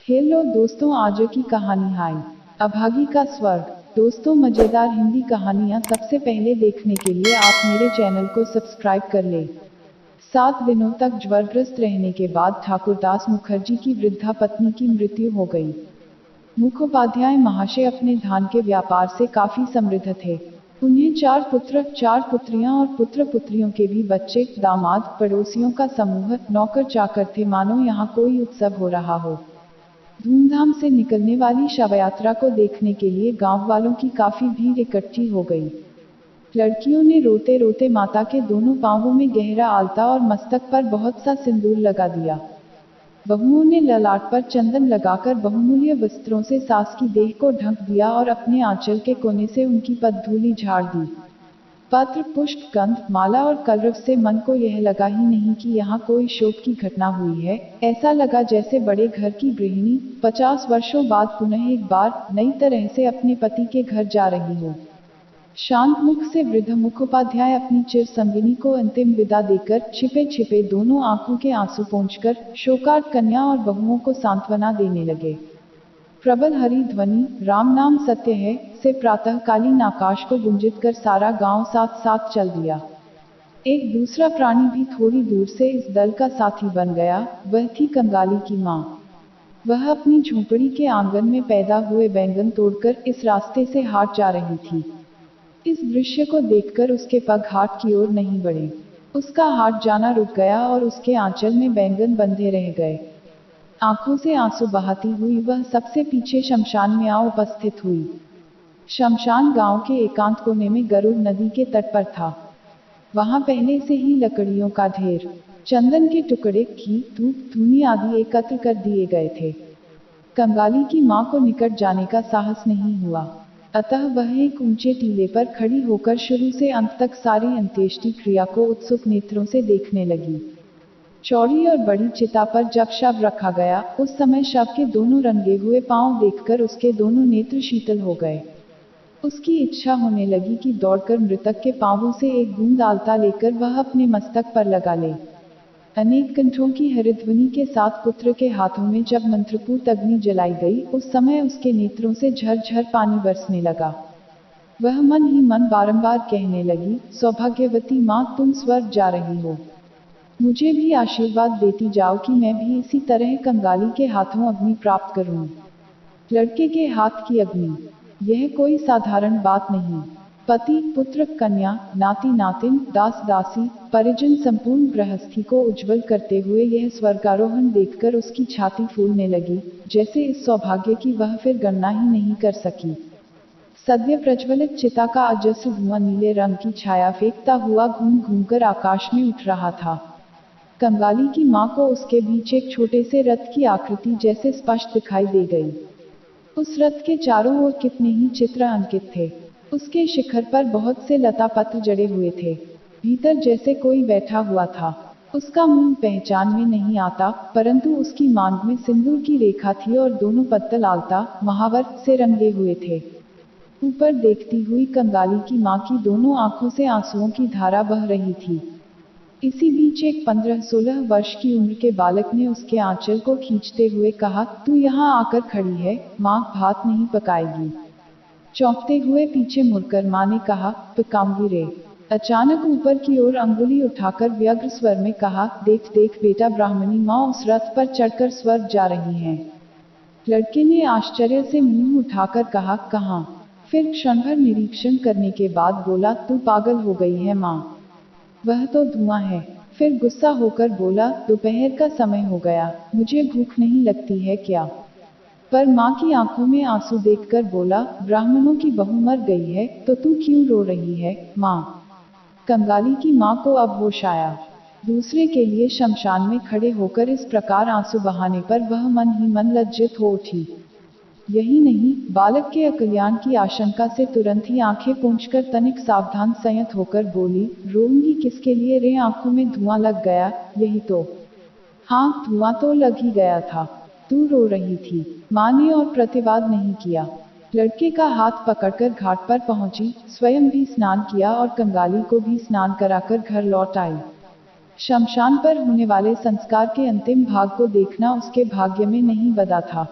Hello दोस्तों, आज की कहानी हाय अभागी का स्वर्ग। दोस्तों, मजेदार हिंदी कहानियाँ सबसे पहले देखने के लिए आप मेरे चैनल को सब्सक्राइब कर ले। 7 दिनों तक ज्वरग्रस्त रहने के बाद ठाकुरदास मुखर्जी की वृद्धा पत्नी की मृत्यु हो गई। मुखोपाध्याय महाशय अपने धान के व्यापार से काफी समृद्ध थे। उन्हें 4 पुत्र 4 पुत्रियां और पुत्र पुत्रियों के भी बच्चे, दामाद, पड़ोसियों का समूह, नौकर चाकर थे, मानो यहाँ कोई उत्सव हो रहा हो। धूमधाम से निकलने वाली शवयात्रा को देखने के लिए गांव वालों की काफी भीड़ इकट्ठी हो गई। लड़कियों ने रोते रोते माता के दोनों पांवों में गहरा आलता और मस्तक पर बहुत सा सिंदूर लगा दिया। बहुओं ने ललाट पर चंदन लगाकर बहुमूल्य वस्त्रों से सास की देह को ढक दिया और अपने आंचल के कोने से उनकी पदधूलि झाड़ दी। पत्र, पुष्प, गंध, माला और कलरव से मन को यह लगा ही नहीं कि यहाँ कोई शोक की घटना हुई है। ऐसा लगा जैसे बड़े घर की गृहिणी 50 वर्षों बाद पुनः एक बार नई तरह से अपने पति के घर जा रही हो। शांत मुख से वृद्ध मुखोपाध्याय अपनी चिर संगिनी को अंतिम विदा देकर छिपे छिपे दोनों आंखों के आंसू पोंछकर शोकार्त कन्या और बहुओं को सांत्वना देने लगे। प्रबल हरि ध्वनि, राम नाम सत्य है, से प्रातःकालीन आकाश को गुंजित कर सारा गांव साथ साथ चल दिया। एक दूसरा प्राणी भी थोड़ी दूर से इस दल का साथी बन गया। वह थी कंगाली की माँ। वह अपनी झोंपड़ी के आंगन में पैदा हुए बैंगन तोड़कर इस रास्ते से हाट जा रही थी। इस दृश्य को देखकर उसके पग हाट की ओर नहीं बढ़े। उसका हाट जाना रुक गया और उसके आंचल में बैंगन बंधे रह गए। आंखों से आंसू बहाती हुई वह सबसे पीछे शमशान में आ उपस्थित हुई। शमशान गांव के एकांत कोने में गरुड़ नदी के तट पर था। वहां पहले से ही लकड़ियों का ढेर, चंदन के टुकड़े, घी, धूप, धूनी आदि एकत्र कर दिए गए थे। कंगाली की मां को निकट जाने का साहस नहीं हुआ, अतः वह एक ऊंचे टीले पर खड़ी होकर शुरू से अंत तक सारी अंत्येष्टि क्रिया को उत्सुक नेत्रों से देखने लगी। चौड़ी और बड़ी चिता पर जब शव रखा गया, उस समय शव के दोनों रंगे हुए पांव देखकर उसके दोनों नेत्र शीतल हो गए। उसकी इच्छा होने लगी कि दौड़कर मृतक के पांवों से एक बूंद आलता लेकर वह अपने मस्तक पर लगा ले। अनेक कंठों की हरिध्वनि के साथ पुत्र के हाथों में जब मंत्रपूत अग्नि जलाई गई, उस समय उसके नेत्रों से झरझर पानी बरसने लगा। वह मन ही मन बारंबार कहने लगी, सौभाग्यवती माँ, तुम स्वर्ग जा रही हो। मुझे भी आशीर्वाद देती जाओ कि मैं भी इसी तरह कंगाली के हाथों अग्नि प्राप्त करूं। लड़के के हाथ की अग्नि, यह कोई साधारण बात नहीं। पति, पुत्र, कन्या, नाती नातिन, दास दासी, परिजन, संपूर्ण गृहस्थी को उज्जवल करते हुए यह स्वर्गारोहण देखकर उसकी छाती फूलने लगी, जैसे इस सौभाग्य की वह फिर गणना ही नहीं कर सकी। सद्य प्रज्वलित चिता का अजस्र धुआं नीले रंग की छाया फेंकता हुआ घूम घूमकर आकाश में उठ रहा था। कंगाली की मां को उसके बीच एक छोटे से रथ की आकृति जैसे स्पष्ट दिखाई दे गई। उस रथ के चारों ओर कितने ही चित्र अंकित थे। उसके शिखर पर बहुत से लता पत्र जड़े हुए थे। भीतर जैसे कोई बैठा हुआ था। उसका मुंह पहचान में नहीं आता, परंतु उसकी मांग में सिंदूर की रेखा थी और दोनों पत्तल आलता, महावर से रंगे हुए थे। ऊपर देखती हुई कंगाली की मां की दोनों आंखों से आंसुओं की धारा बह रही थी। इसी बीच एक 15-16 वर्ष की उम्र के बालक ने उसके आंचल को खींचते हुए कहा, तू यहाँ आकर खड़ी है, माँ भात नहीं पकाएगी। चौंकते हुए पीछे मुड़कर माँ ने कहा, पकाऊंगी रे। अचानक ऊपर की ओर अंगुली उठाकर व्यग्र स्वर में कहा, देख देख बेटा, ब्राह्मणी माँ उस रथ पर चढ़कर स्वर्ग जा रही हैं। लड़के ने आश्चर्य से मुंह उठाकर कहा, कहाँ? फिर क्षणभर निरीक्षण करने के बाद बोला, तू पागल हो गई है माँ, वह तो धुआं है। फिर गुस्सा होकर बोला, दोपहर का समय हो गया, मुझे भूख नहीं लगती है क्या? पर माँ की आंखों में आंसू देखकर बोला, ब्राह्मणों की बहू मर गई है, तो तू क्यों रो रही है, माँ? कंगाली की माँ को अब होश आया। दूसरे के लिए शमशान में खड़े होकर इस प्रकार आंसू बहाने पर वह मन ही मन लज्जित हो उठी। यही नहीं, बालक के अकल्याण की आशंका से तुरंत ही आंखें पोंछकर तनिक सावधान संयत होकर बोली, रोऊंगी किसके लिए रे? आंखों में धुआं लग गया, यही तो। हाँ, धुआं तो लग ही गया था, तू रो रही थी। माँ ने और प्रतिवाद नहीं किया। लड़के का हाथ पकड़कर घाट पर पहुंची, स्वयं भी स्नान किया और कंगाली को भी स्नान कराकर घर लौट आई। शमशान पर होने वाले संस्कार के अंतिम भाग को देखना उसके भाग्य में नहीं बंधा था।